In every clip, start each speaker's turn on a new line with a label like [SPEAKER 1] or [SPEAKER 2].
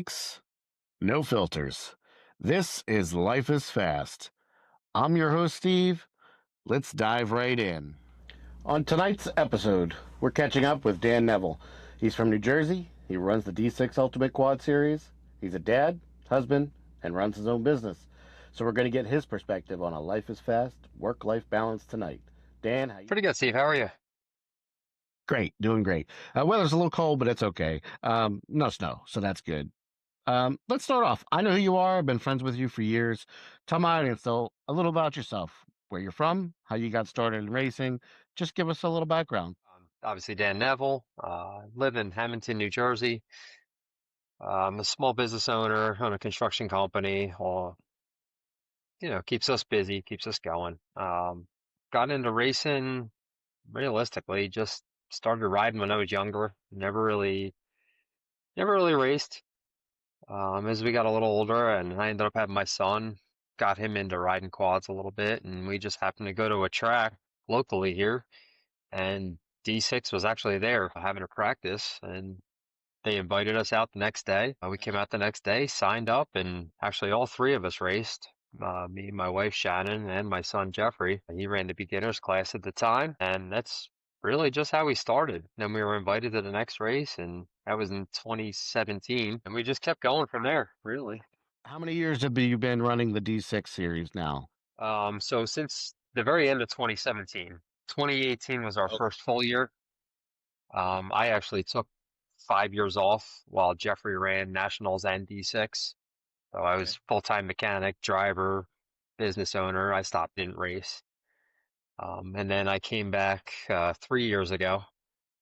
[SPEAKER 1] D6, no filters. This is Life is Fast. I'm your host, Steve. Let's dive right in. On tonight's episode, we're catching up with Dan Neville. He's from New Jersey. He runs the D6 Ultimate Quad Series. He's a dad, husband, and runs his own business. So we're going to get his perspective on a life is fast, work-life balance tonight. Dan, how you?
[SPEAKER 2] Pretty good, Steve. How are you?
[SPEAKER 1] Great, doing great. Weather's a little cold, but it's okay. No snow, so that's good. Let's start off. I know who you are. I've been friends with you for years. Tell my audience, though, a little about yourself, where you're from, how you got started in racing. Just give us a little background.
[SPEAKER 2] Obviously, Dan Neville. Live in Hamilton, New Jersey. I'm a small business owner, own a construction company. Keeps us busy, keeps us going. Got into racing realistically. Just started riding when I was younger. Never really raced. As we got a little older, and I ended up having my son, got him into riding quads a little bit, and we just happened to go to a track locally here. And D6 was actually there having a practice, and they invited us out the next day. We came out the next day, signed up, and actually all three of us raced. Me, my wife Shannon, and my son Jeffrey. He ran the beginners class at the time, and that's really just how we started. Then we were invited to the next race, and that was in 2017, and we just kept going from there, really.
[SPEAKER 1] How many years have you been running the D6 series now?
[SPEAKER 2] So since the very end of 2017, 2018 was our first full year. I actually took 5 years off while Jeffrey ran nationals and D6. So I
[SPEAKER 1] Okay.
[SPEAKER 2] was full-time mechanic, driver, business owner. I stopped, didn't race. And then I came back 3 years ago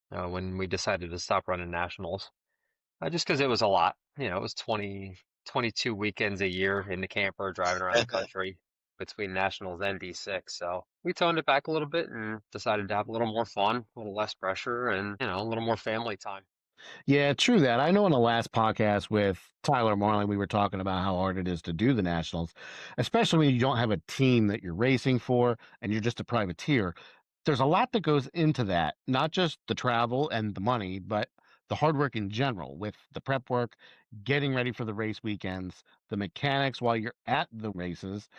[SPEAKER 2] when we decided to stop running nationals. Just because it was a lot. It was 22 weekends a year in the camper driving around the country between nationals and D6. So we toned it back a little bit and decided to have a little more fun, a little less pressure, and a little more family time.
[SPEAKER 1] Yeah, true that. I know in the last podcast with Tyler Marlin, we were talking about how hard it is to do the nationals, especially when you don't have a team that you're racing for and you're just a privateer. There's a lot that goes into that, not just the travel and the money, but the hard work in general with the prep work, getting ready for the race weekends, the mechanics while you're at the races,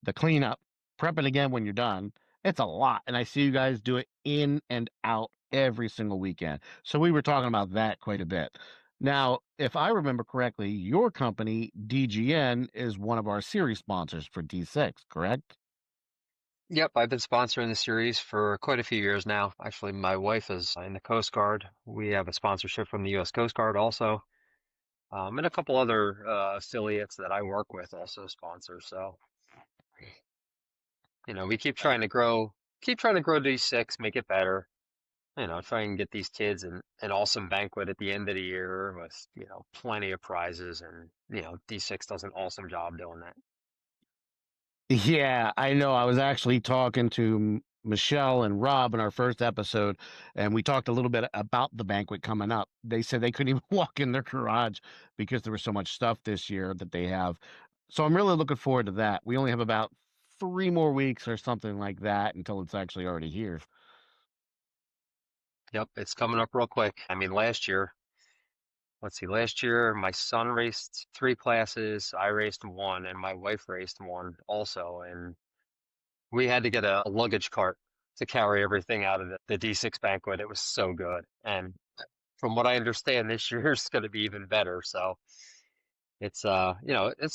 [SPEAKER 1] the cleanup, prepping again when you're done. It's a lot. And I see you guys do it in and out every single weekend. So we were talking about that quite a bit. Now, if I remember correctly, your company, DGN, is one of our series sponsors for D6, correct?
[SPEAKER 2] Yep, I've been sponsoring the series for quite a few years now. Actually, my wife is in the Coast Guard. We have a sponsorship from the U.S. Coast Guard also, and a couple other affiliates that I work with also sponsor. So, we keep trying to grow D6, make it better. Try and get these kids an awesome banquet at the end of the year with, plenty of prizes, and, D6 does an awesome job doing that.
[SPEAKER 1] Yeah, I know. I was actually talking to Michelle and Rob in our first episode, and we talked a little bit about the banquet coming up. They said they couldn't even walk in their garage because there was so much stuff this year that they have. So I'm really looking forward to that. We only have about 3 more weeks or something like that until it's actually already here.
[SPEAKER 2] Yep, it's coming up real quick. I mean, let's see, last year my son raced three classes, I raced one, and my wife raced one also. And we had to get a luggage cart to carry everything out of the D6 banquet. It was so good. And from what I understand, this year's going to be even better. So it's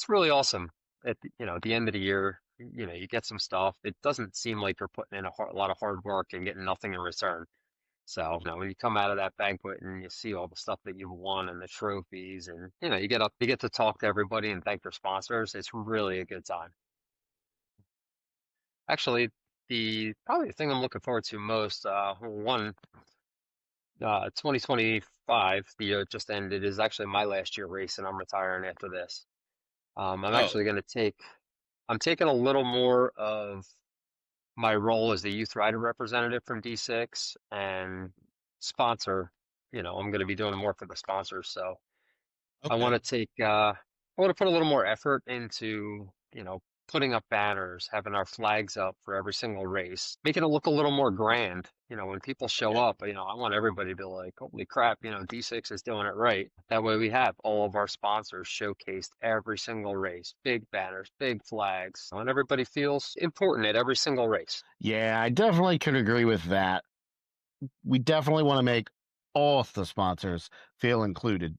[SPEAKER 2] really awesome. At the end of the year, you get some stuff. It doesn't seem like you're putting in a lot of hard work and getting nothing in return. So, when you come out of that banquet and you see all the stuff that you've won and the trophies, and you get to talk to everybody and thank their sponsors, it's really a good time. Actually, the probably the thing I'm looking forward to most, 2025, the year just ended, is actually my last year racing. I'm retiring after this. I'm
[SPEAKER 1] Oh,
[SPEAKER 2] actually I'm taking a little more of my role as the youth rider representative from D6 and sponsor. I'm going to be doing more for the sponsors. So I want
[SPEAKER 1] okay.
[SPEAKER 2] to I want to put a little more effort into, putting up banners, having our flags up for every single race, making it look a little more grand. When people show
[SPEAKER 1] Yeah.
[SPEAKER 2] up, I want everybody to be like, holy crap, D6 is doing it right. That way we have all of our sponsors showcased every single race, big banners, big flags, and everybody feels important at every single race.
[SPEAKER 1] Yeah, I definitely can agree with that. We definitely want to make all the sponsors feel included.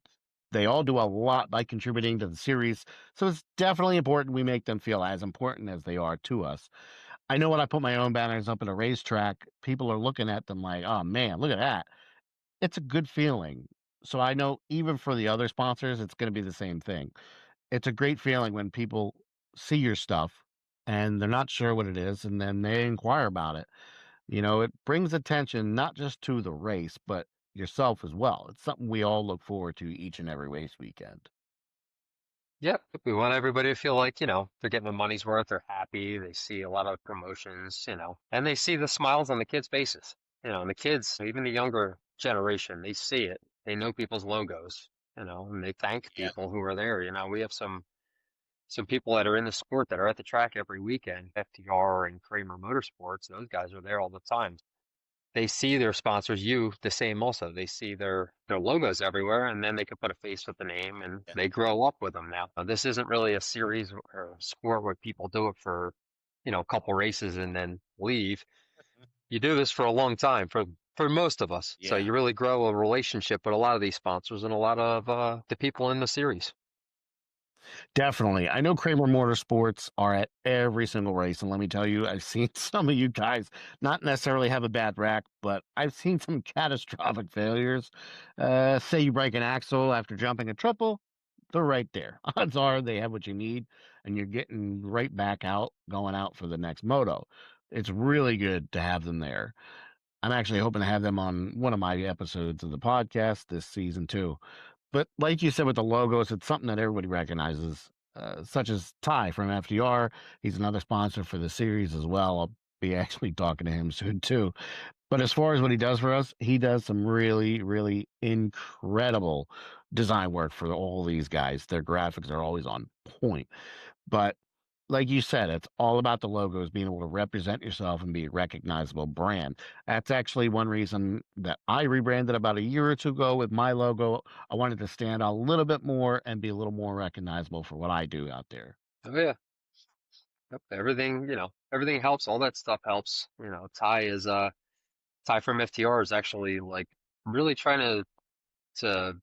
[SPEAKER 1] They all do a lot by contributing to the series, so it's definitely important we make them feel as important as they are to us. I know when I put my own banners up at a racetrack, people are looking at them like, "Oh man, look at that." It's a good feeling. So I know even for the other sponsors, it's going to be the same thing. It's a great feeling when people see your stuff and they're not sure what it is, and then they inquire about it. It brings attention not just to the race, but yourself as well. It's something we all look forward to each and every race weekend.
[SPEAKER 2] Yep, we want everybody to feel like, they're getting their money's worth, they're happy, they see a lot of promotions, and they see the smiles on the kids' faces. And the kids, even the younger generation, they see it. They know people's logos, and they thank
[SPEAKER 1] Yeah.
[SPEAKER 2] people who are there. We have some people that are in the sport that are at the track every weekend, FTR and Kramer Motorsports, those guys are there all the time. They see their sponsors, you the same also. They see their logos everywhere, and then they can put a face with the name, and
[SPEAKER 1] Yeah.
[SPEAKER 2] they grow up with them now. This isn't really a series or a sport where people do it for, a couple races and then leave. You do this for a long time for most of us. So
[SPEAKER 1] Yeah.
[SPEAKER 2] you really grow a relationship with a lot of these sponsors and a lot of the people in the series.
[SPEAKER 1] Definitely. I know Kramer Motorsports are at every single race, and let me tell you, I've seen some of you guys not necessarily have a bad rack, but I've seen some catastrophic failures. Say you break an axle after jumping a triple, they're right there. Odds are they have what you need, and you're getting right back out, going out for the next moto. It's really good to have them there. I'm actually hoping to have them on one of my episodes of the podcast this season too. But like you said with the logos, it's something that everybody recognizes, such as Ty from FDR. He's another sponsor for the series as well. I'll be actually talking to him soon too. But as far as what he does for us, he does some really, really incredible design work for all these guys. Their graphics are always on point. But like you said, it's all about the logos, being able to represent yourself and be a recognizable brand. That's actually one reason that I rebranded about a year or two ago with my logo. I wanted to stand out a little bit more and be a little more recognizable for what I do out there.
[SPEAKER 2] Oh yeah. Yep. Everything, everything helps. All that stuff helps. Ty from FTR is actually like really trying to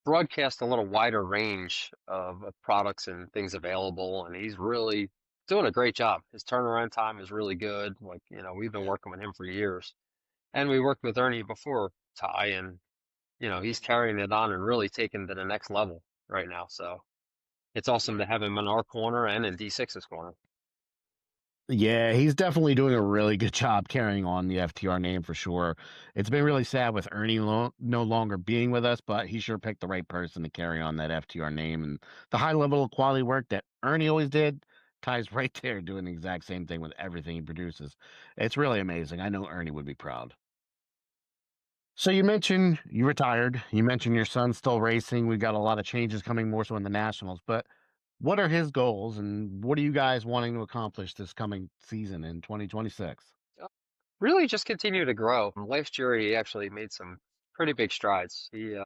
[SPEAKER 2] broadcast a little wider range of products and things available, and he's really doing a great job. His turnaround time is really good. Like, we've been
[SPEAKER 1] Yeah.
[SPEAKER 2] working with him for years, and we worked with Ernie before Ty, and he's carrying it on and really taking it to the next level right now. So it's awesome to have him in our corner and in D6's corner.
[SPEAKER 1] Yeah, he's definitely doing a really good job carrying on the FTR name for sure. It's been really sad with Ernie no longer being with us, but he sure picked the right person to carry on that FTR name. And the high level of quality work that Ernie always did, Ty's right there doing the exact same thing with everything he produces. It's really amazing. I know Ernie would be proud. So you mentioned you retired. You mentioned your son's still racing. We've got a lot of changes coming more so in the nationals, but what are his goals and what are you guys wanting to accomplish this coming season in 2026?
[SPEAKER 2] Really just continue to grow. Last year, he actually made some pretty big strides. He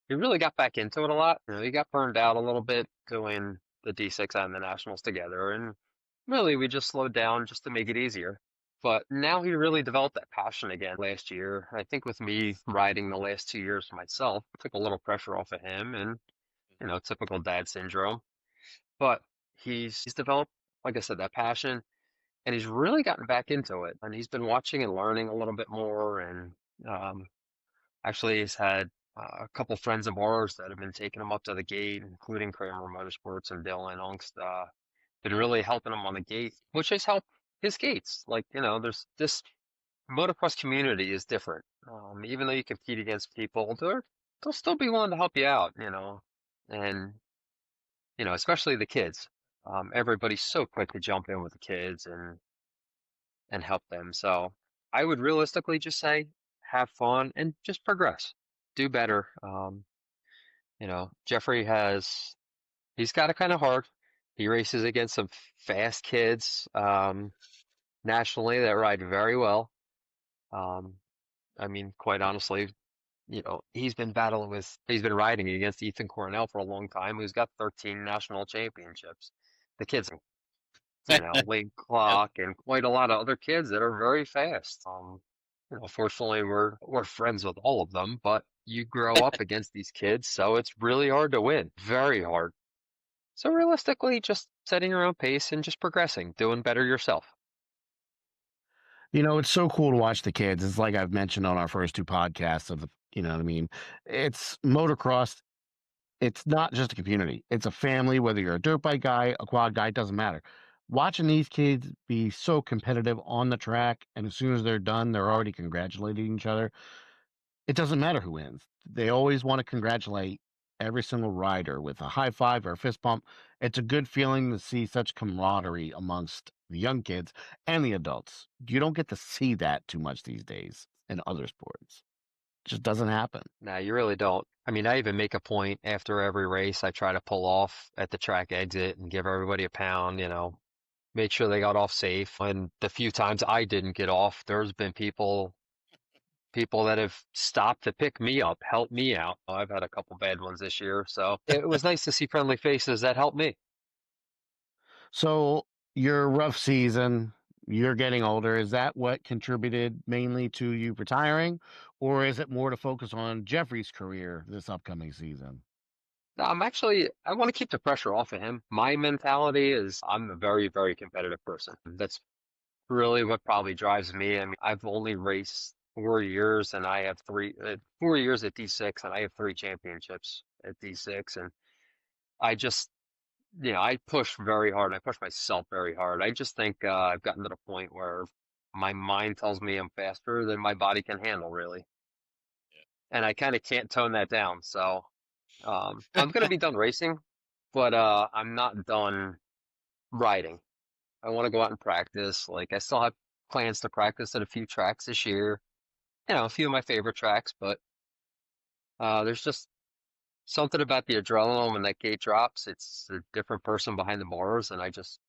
[SPEAKER 2] really got back into it a lot. He got burned out a little bit doing the D6 and the Nationals together, and really we just slowed down just to make it easier. But now he really developed that passion again last year. I think with me riding the last 2 years myself, it took a little pressure off of him and, typical dad syndrome. But he's developed, like I said, that passion, and he's really gotten back into it. And he's been watching and learning a little bit more, and um, actually, he's had a couple friends of ours that have been taking him up to the gate, including Kramer Motorsports and Dylan Ungst, been really helping him on the gate, which has helped his gates. Like, there's this motocross community is different. Even though you compete against people, they'll still be willing to help you out, and, especially the kids. Everybody's so quick to jump in with the kids and help them. So I would realistically just say have fun and just progress, do better. Jeffrey he's got it kind of hard. He races against some fast kids nationally that ride very well. Um, I mean, quite honestly, he's been riding against Ethan Cornell for a long time, who's got 13 national championships. The kid's, Link
[SPEAKER 3] Yep.
[SPEAKER 2] Clock and quite a lot of other kids that are very fast. Fortunately, we're friends with all of them, but you grow up against these kids, so it's really hard to win, very hard. So realistically, just setting your own pace and just progressing, doing better yourself.
[SPEAKER 1] It's so cool to watch the kids. It's like I've mentioned on our first 2 podcasts of the what I mean? It's motocross. It's not just a community. It's a family, whether you're a dirt bike guy, a quad guy, it doesn't matter. Watching these kids be so competitive on the track, and as soon as they're done, they're already congratulating each other. It doesn't matter who wins. They always want to congratulate every single rider with a high five or a fist bump. It's a good feeling to see such camaraderie amongst the young kids and the adults. You don't get to see that too much these days in other sports. It just doesn't happen.
[SPEAKER 2] No, you really don't. I mean, I even make a point after every race, I try to pull off at the track exit and give everybody a pound, make sure they got off safe. And the few times I didn't get off, there's been people that have stopped to pick me up, help me out. I've had a couple bad ones this year, so it was nice to see friendly faces that helped me.
[SPEAKER 1] So your rough season, you're getting older. Is that what contributed mainly to you retiring, or is it more to focus on Jeffrey's career this upcoming season?
[SPEAKER 2] I want to keep the pressure off of him. My mentality is I'm a very, very competitive person. That's really what probably drives me. I mean, I've only raced 4 years and I have 4 years at D6 and I have three championships at D6. And I just, I push very hard. I push myself very hard. I just think I've gotten to the point where my mind tells me I'm faster than my body can handle, really. And I kind of can't tone that down. So I'm going to be done racing, but I'm not done riding. I want to go out and practice. Like I still have plans to practice at a few tracks this year. A few of my favorite tracks, but there's just something about the adrenaline when that gate drops. It's a different person behind the bars, and I just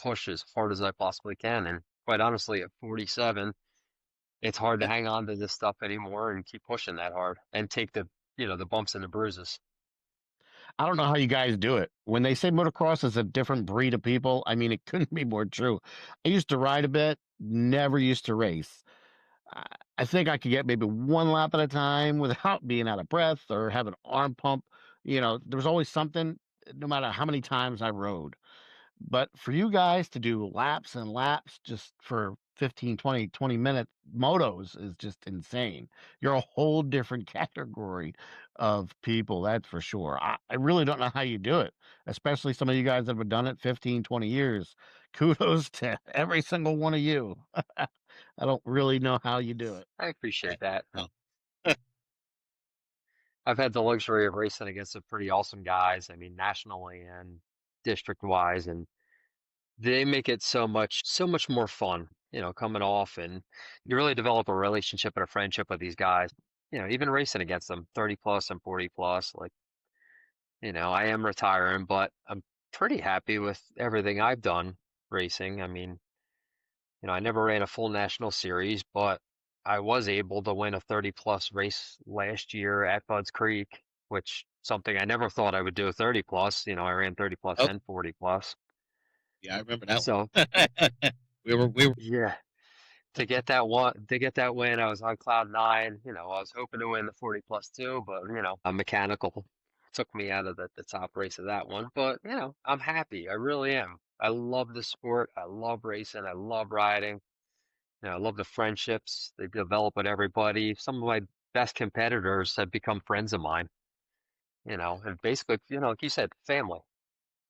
[SPEAKER 2] push as hard as I possibly can. And quite honestly, at 47, it's hard to hang on to this stuff anymore and keep pushing that hard and take the bumps and the bruises.
[SPEAKER 1] I don't know how you guys do it. When they say motocross is a different breed of people, I mean, it couldn't be more true. I used to ride a bit, never used to race. I I think I could get maybe one lap at a time without being out of breath or having arm pump. There was always something, no matter how many times I rode. But for you guys to do laps and laps just for 15, 20 minute motos is just insane. You're a whole different category of people, that's for sure. I really don't know how you do it, especially some of you guys that have done it 15, 20 years. Kudos to every single one of you. I don't really know how you do it.
[SPEAKER 2] I
[SPEAKER 3] Yeah.
[SPEAKER 2] appreciate that.
[SPEAKER 3] No.
[SPEAKER 2] I've had the luxury of racing against some pretty awesome guys. I mean, nationally and district wise, and they make it so much more fun, coming off and you really develop a relationship and a friendship with these guys. Even racing against them, 30 plus and 40 plus, like, I am retiring, but I'm pretty happy with everything I've done racing. I mean, I never ran a full national series, but I was able to win a 30 plus race last year at Budds Creek, which something I never thought I would do 30 plus. I ran 30 plus
[SPEAKER 3] Oh,
[SPEAKER 2] and 40 plus.
[SPEAKER 3] yeah, I remember that
[SPEAKER 2] So
[SPEAKER 3] one. We were
[SPEAKER 2] yeah, to get that win, I was on cloud nine. I was hoping to win the 40 plus too, but a mechanical took me out of the top race of that one. But I'm happy. I really am. I love the sport. I love racing. I love riding. I love the friendships they develop with everybody. Some of my best competitors have become friends of mine, and basically, like you said, family.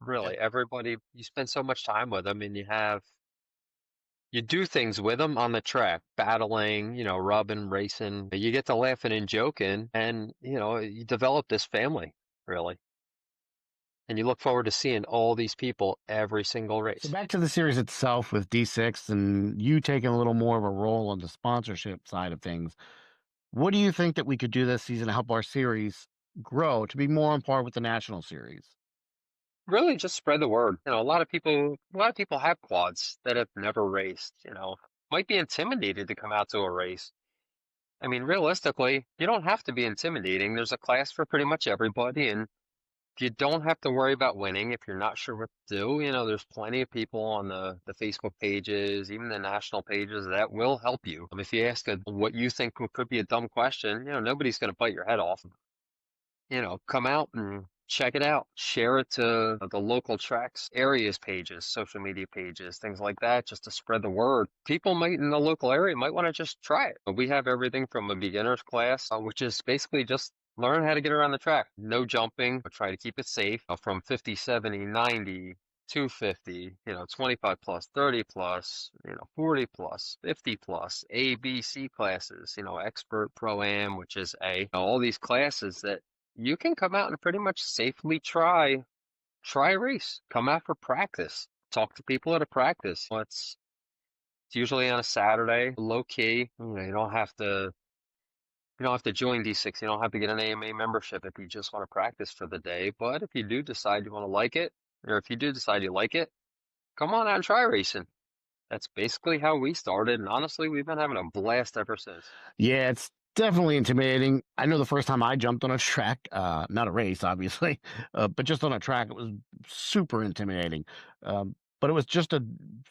[SPEAKER 3] yeah.
[SPEAKER 2] Really, everybody, you spend so much time with them and you do things with them on the track, battling, rubbing, racing. You get to laughing and joking, and you develop this family, really. And you look forward to seeing all these people every single
[SPEAKER 1] So
[SPEAKER 2] race.
[SPEAKER 1] back to the series itself with D6 and you taking a little more of a role on the sponsorship side of things. What do you think that we could do this season to help our series grow to be more on par with the national series?
[SPEAKER 2] Really just spread the word. A lot of people have quads that have never raced, might be intimidated to come out to a race. I mean, realistically, you don't have to be intimidating. There's a class for pretty much everybody, and you don't have to worry about winning if you're not sure what to do. There's plenty of people on the Facebook pages, even the national pages that will help you. If you ask what you think could be a dumb question, nobody's going to bite your head off. Come out and check it out. Share it to the local tracks, areas pages, social media pages, things like that, just to spread the word. People might in the local area might want to just try it. We have everything from a beginner's class, which is basically just learn how to get around the track. No jumping, but try to keep it safe from 50, 70, 90, 250, 25 plus, 30 plus, 40 plus, 50 plus, A, B, C classes, expert, pro-am, which is A, all these classes that you can come out and pretty much safely try a race. Come out for practice. Talk to people at a practice. It's usually on a Saturday, low key. You don't have to join D6. You don't have to get an AMA membership if you just want to practice for the day. But if you do decide you want to like it, or if you do decide you like it, come on out and try racing. That's basically how we started, and honestly, we've been having a blast ever since.
[SPEAKER 1] Yeah, it's definitely intimidating. I know the first time I jumped on a track, not a race, obviously, but just on a track, it was super intimidating. But it was just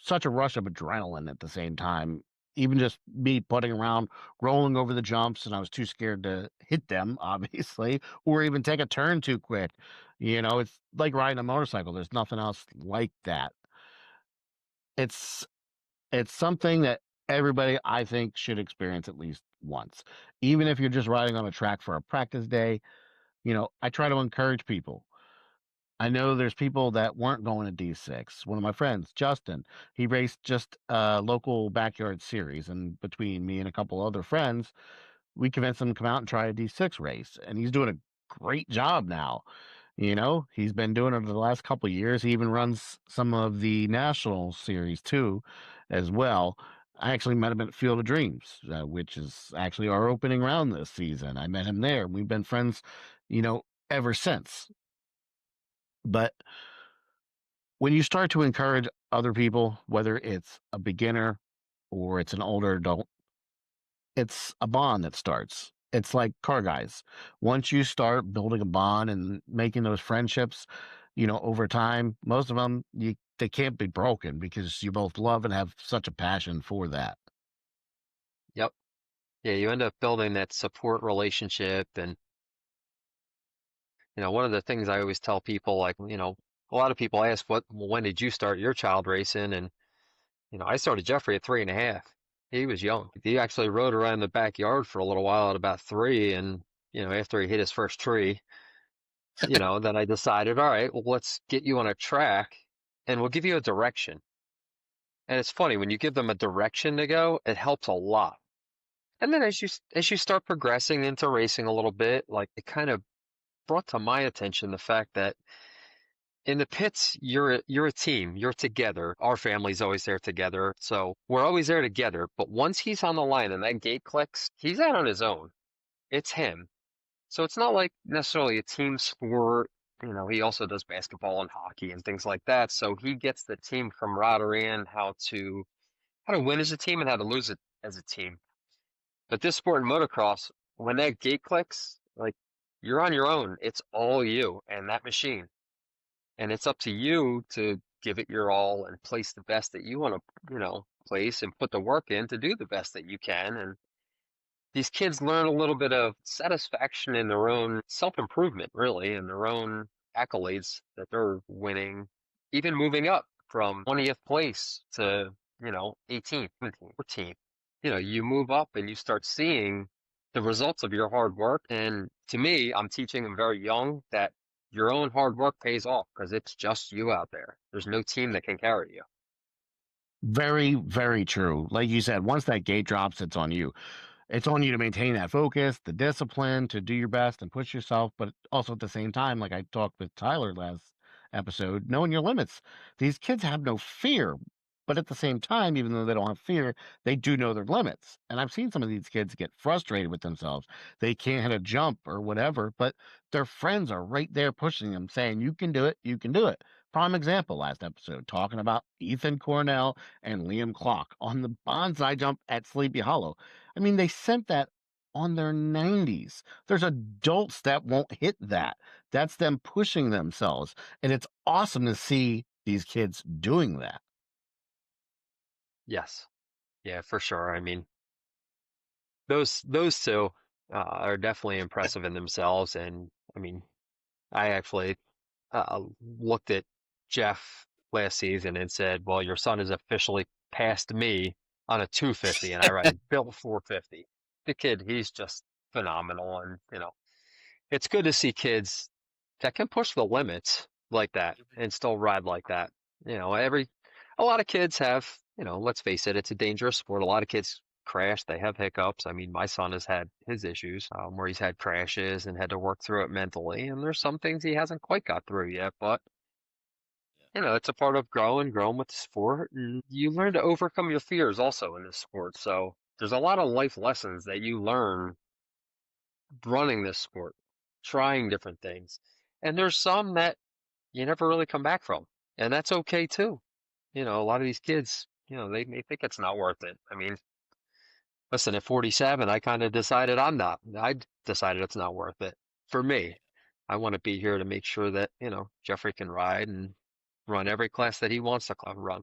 [SPEAKER 1] such a rush of adrenaline at the same time. Even just me putting around, rolling over the jumps, and I was too scared to hit them, obviously, or even take a turn too quick. It's like riding a motorcycle. There's nothing else like that. It's it's something that everybody, I think, should experience at least once. Even if you're just riding on a track for a practice day, I try to encourage people. I know there's people that weren't going to D6. One of my friends, Justin, he raced just a local backyard series, and between me and a couple other friends, we convinced him to come out and try a D6 race, and he's doing a great job now. He's been doing it over the last couple of years. He even runs some of the national series too, as well. I actually met him at Field of Dreams, which is actually our opening round this season. I met him there. We've been friends, ever since. But when you start to encourage other people, whether it's a beginner or it's an older adult, it's a bond that starts. It's like car guys. Once you start building a bond and making those friendships, over time, most of them they can't be broken because you both love and have such a passion for that.
[SPEAKER 2] Yep. Yeah, you end up building that support relationship. And, one of the things I always tell people, like, a lot of people ask, when did you start your child racing? And, I started Jeffrey at 3.5. He was young. He actually rode around the backyard for a little while at about 3. And, after he hit his first tree, then I decided, all right, well, let's get you on a track and we'll give you a direction. And it's funny, when you give them a direction to go, it helps a lot. And then as you start progressing into racing a little bit, like, it kind of brought to my attention the fact that in the pits, you're a team. You're together. Our family's always there together. So we're always there together. But once he's on the line and that gate clicks, he's out on his own. It's him. So it's not like necessarily a team sport. He also does basketball and hockey and things like that. So he gets the team camaraderie and how to win as a team and how to lose it as a team. But this sport in motocross, when that gate clicks, like, you're on your own. It's all you and that machine. And it's up to you to give it your all and place the best that you want to, place and put the work in to do the best that you can. And these kids learn a little bit of satisfaction in their own self-improvement, really, and their own accolades that they're winning, even moving up from 20th place to, 18th, 17th, 14th. You move up and you start seeing the results of your hard work. And to me, I'm teaching them very young that your own hard work pays off because it's just you out there. There's no team that can carry you.
[SPEAKER 1] Very, very true. Like you said, once that gate drops, it's on you. It's on you to maintain that focus, the discipline, to do your best and push yourself, but also at the same time, like I talked with Tyler last episode, knowing your limits. These kids have no fear, But at the same time, even though they don't have fear, they do know their limits. And I've seen some of these kids get frustrated with themselves. They can't hit a jump or whatever, but their friends are right there pushing them, saying, "You can do it. You can do it." Prime example last episode, talking about Ethan Cornell and Liam Clark on the bonsai jump at Sleepy Hollow. I mean, they sent that on their 90s. There's adults that won't hit that. That's them pushing themselves. And it's awesome to see these kids doing that.
[SPEAKER 2] Yes. Yeah, for sure. I mean, those two are definitely impressive in themselves. And I mean, I actually looked at Jeff last season and said, "Well, your son has officially passed me on a 250, and I ride built 450." The kid, he's just phenomenal, and it's good to see kids that can push the limits like that and still ride like that. A lot of kids have, let's face it, it's a dangerous sport. A lot of kids crash, they have hiccups. I mean, my son has had his issues where he's had crashes and had to work through it mentally. And there's some things he hasn't quite got through yet, but it's a part of growing with the sport. And you learn to overcome your fears also in this sport. So there's a lot of life lessons that you learn running this sport, trying different things. And there's some that you never really come back from. And that's okay too. A lot of these kids, they think it's not worth it. I mean, listen, at 47, I kind of decided I decided it's not worth it for me. I want to be here to make sure that, Jeffrey can ride and run every class that he wants to run.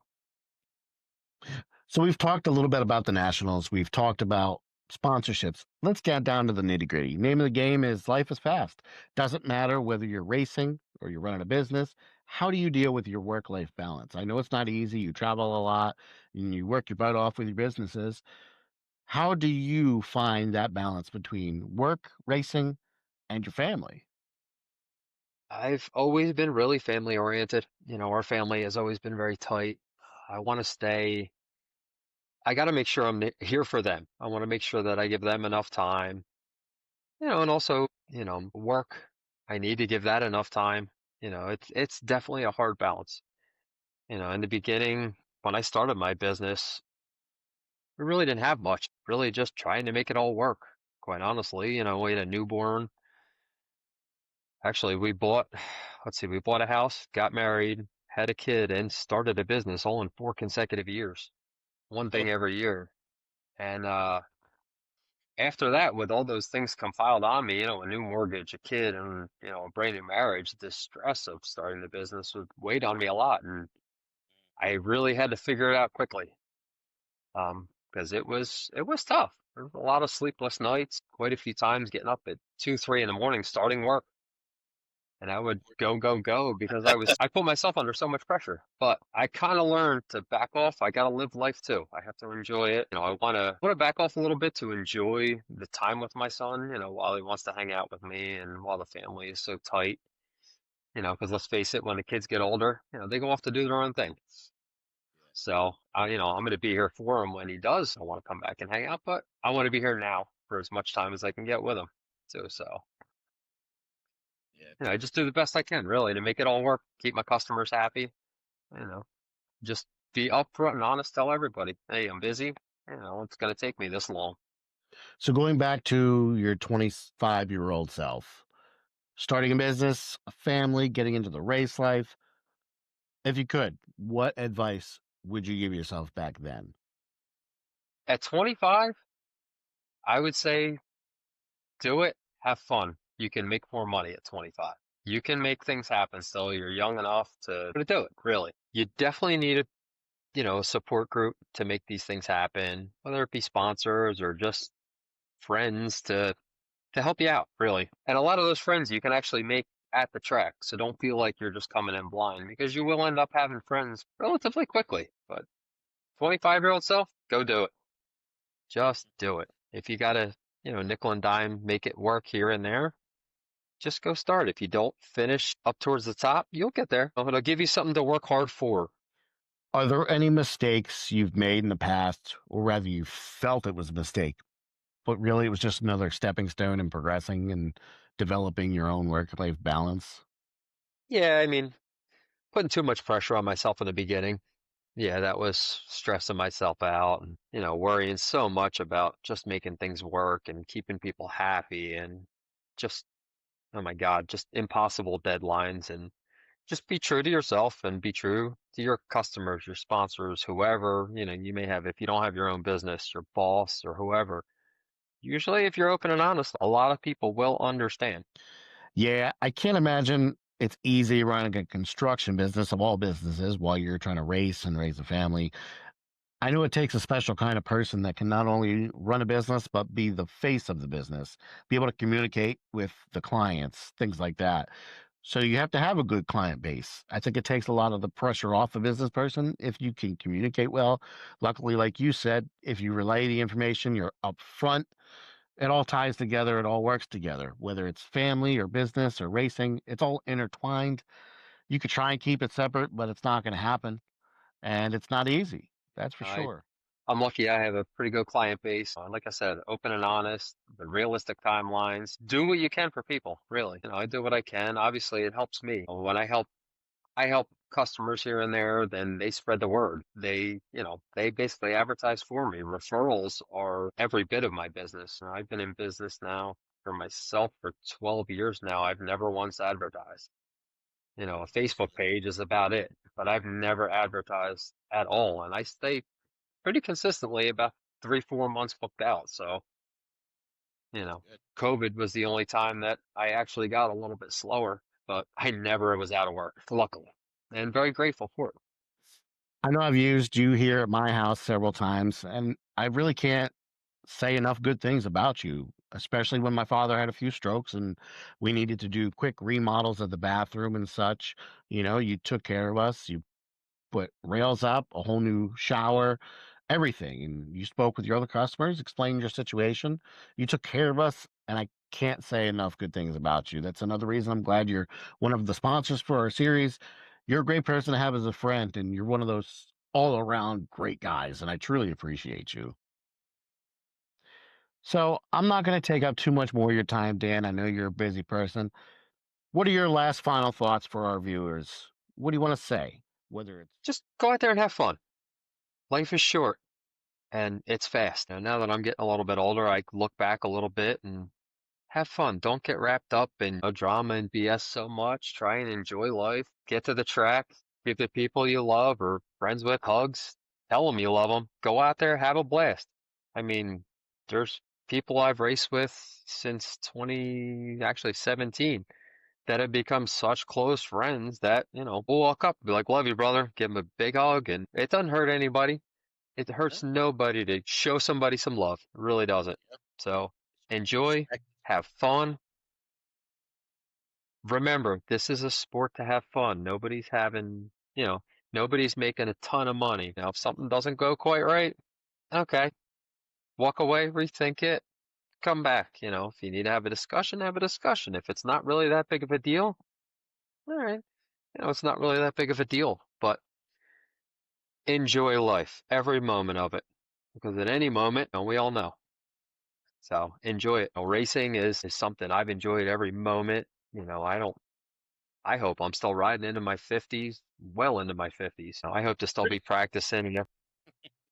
[SPEAKER 1] So we've talked a little bit about the Nationals. We've talked about sponsorships. Let's get down to the nitty gritty. Name of the game is life is fast. Doesn't matter whether you're racing or you're running a business. How do you deal with your work life balance? I know it's not easy. You travel a lot and you work your butt off with your businesses. How do you find that balance between work, racing, and your family?
[SPEAKER 2] I've always been really family oriented. Our family has always been very tight. I want to stay, I got to make sure I'm here for them. I want to make sure that I give them enough time, and also, work. I need to give that enough time. It's definitely a hard balance. In the beginning, when I started my business, we really didn't have much, really just trying to make it all work. Quite honestly, we had a newborn. Actually, we bought a house, got married, had a kid, and started a business all in 4 consecutive years. One thing every year. And after that, with all those things compiled on me, a new mortgage, a kid, and a brand new marriage, the stress of starting the business would weigh on me a lot, and I really had to figure it out quickly. Because it was tough. There was a lot of sleepless nights, quite a few times getting up at 2, 3 in the morning, starting work. And I would go because I put myself under so much pressure. But I kind of learned to back off. I got to live life too. I have to enjoy it. I want to back off a little bit to enjoy the time with my son, while he wants to hang out with me and while the family is so tight, because let's face it, when the kids get older, they go off to do their own thing. So, I'm going to be here for him when he does. I want to come back and hang out, but I want to be here now for as much time as I can get with him too. So,
[SPEAKER 3] Yeah.
[SPEAKER 2] I just do the best I can, really, to make it all work, keep my customers happy, you know, just be upfront and honest, tell everybody, hey, I'm busy, it's going to take me this long.
[SPEAKER 1] So going back to your 25-year-old self, starting a business, a family, getting into the race life, if you could, what advice would you give yourself back then?
[SPEAKER 2] At 25, I would say do it, have fun. You can make more money at 25. You can make things happen still. You're young enough to do it, really. You definitely need a support group to make these things happen, whether it be sponsors or just friends to help you out, really. And a lot of those friends you can actually make at the track. So don't feel like you're just coming in blind because you will end up having friends relatively quickly. But 25-year-old self, go do it. Just do it. If you got to, nickel and dime, make it work here and there, just go start. If you don't finish up towards the top, you'll get there. It'll give you something to work hard for.
[SPEAKER 1] Are there any mistakes you've made in the past, or rather you felt it was a mistake, but really it was just another stepping stone in progressing and developing your own work-life balance?
[SPEAKER 2] Yeah, I mean, putting too much pressure on myself in the beginning. Yeah, that was stressing myself out and, worrying so much about just making things work and keeping people happy and just, oh my God, just impossible deadlines and just be true to yourself and be true to your customers, your sponsors, whoever, you may have, if you don't have your own business, your boss or whoever. Usually, if you're open and honest, a lot of people will understand.
[SPEAKER 1] Yeah, I can't imagine it's easy running a construction business of all businesses while you're trying to race and raise a family. I know it takes a special kind of person that can not only run a business, but be the face of the business, be able to communicate with the clients, things like that. So you have to have a good client base. I think it takes a lot of the pressure off a business person if you can communicate well. Luckily, like you said, if you relay the information, you're upfront, it all ties together, it all works together, whether it's family or business or racing, it's all intertwined. You could try and keep it separate, but it's not going to happen. And it's not easy. That's for
[SPEAKER 2] I
[SPEAKER 1] sure.
[SPEAKER 2] I'm lucky I have a pretty good client base. Like I said, open and honest, the realistic timelines. Do what you can for people, really. I do what I can. Obviously, it helps me. When I help customers here and there, then they spread the word. They basically advertise for me. Referrals are every bit of my business. I've been in business now for myself for 12 years now. I've never once advertised. A Facebook page is about it, but I've never advertised at all. And I stay pretty consistently about 3, 4 months booked out. So, you know,
[SPEAKER 3] Good.
[SPEAKER 2] COVID was the only time that I actually got a little bit slower, but I never was out of work, luckily, and very grateful for it.
[SPEAKER 1] I know I've used you here at my house several times, and I really can't say enough good things about you, especially when my father had a few strokes and we needed to do quick remodels of the bathroom and such. You took care of us. You put rails up, a whole new shower, everything. And you spoke with your other customers, explained your situation. You took care of us, and I can't say enough good things about you. That's another reason I'm glad you're one of the sponsors for our series. You're a great person to have as a friend, and you're one of those all around great guys, and I truly appreciate you. So I'm not going to take up too much more of your time, Dan. I know you're a busy person. What are your last final thoughts for our viewers? What do you want to say? Whether it's
[SPEAKER 2] Just go out there and have fun. Life is short and it's fast. Now that I'm getting a little bit older, I look back a little bit and have fun. Don't get wrapped up in drama and BS so much. Try and enjoy life. Get to the track. Give the people you love or friends with hugs. Tell them you love them. Go out there, have a blast. I mean, there's people I've raced with since actually 17, that have become such close friends that, we'll walk up and be like, love you, brother. Give them a big hug. And it doesn't hurt anybody. It
[SPEAKER 3] Yeah.
[SPEAKER 2] hurts nobody to show somebody some love. It really doesn't.
[SPEAKER 3] Yep.
[SPEAKER 2] So enjoy,
[SPEAKER 3] Respect.
[SPEAKER 2] have fun. Remember, this is a sport to have fun. Nobody's making a ton of money. Now, if something doesn't go quite right, okay, walk away, rethink it, come back. If you need to have a discussion, have a discussion. If it's not really that big of a deal, all right, it's not really that big of a deal, but enjoy life, every moment of it, because at any moment, and we all know. So enjoy it. Racing is something I've enjoyed every moment. I hope I'm still riding into my 50s, well into my 50s. So I hope to still be practicing and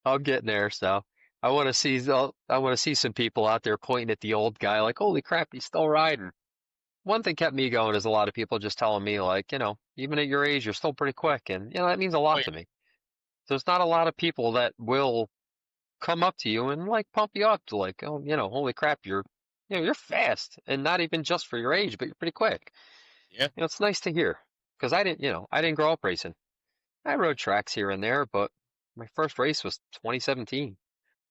[SPEAKER 2] I'll get there. So I want to see some people out there pointing at the old guy like, holy crap, he's still riding. One thing kept me going is a lot of people just telling me like, even at your age, you're still pretty quick. And, that means a
[SPEAKER 3] Oh
[SPEAKER 2] lot
[SPEAKER 3] yeah.
[SPEAKER 2] to me. There's not a lot of people that will come up to you and like pump you up to like, oh, holy crap, you're fast, and not even just for your age, but you're pretty quick.
[SPEAKER 3] Yeah.
[SPEAKER 2] It's nice to hear because I didn't grow up racing. I rode tracks here and there, but my first race was 2017.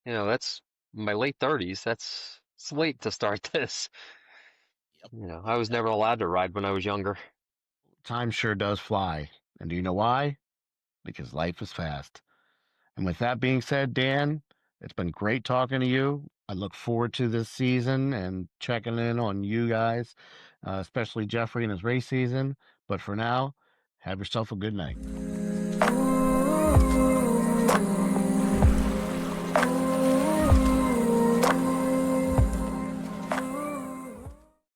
[SPEAKER 2] That's my late 30s. It's late to start this.
[SPEAKER 3] Yep.
[SPEAKER 2] I was never
[SPEAKER 3] Exactly.
[SPEAKER 2] allowed to ride when I was younger.
[SPEAKER 1] time sure does fly. And do you know why? Because life is fast. And with that being said, Dan, it's been great talking to you. I look forward to this season and checking in on you guys, especially Jeffrey and his race season. But for now, have yourself a good night.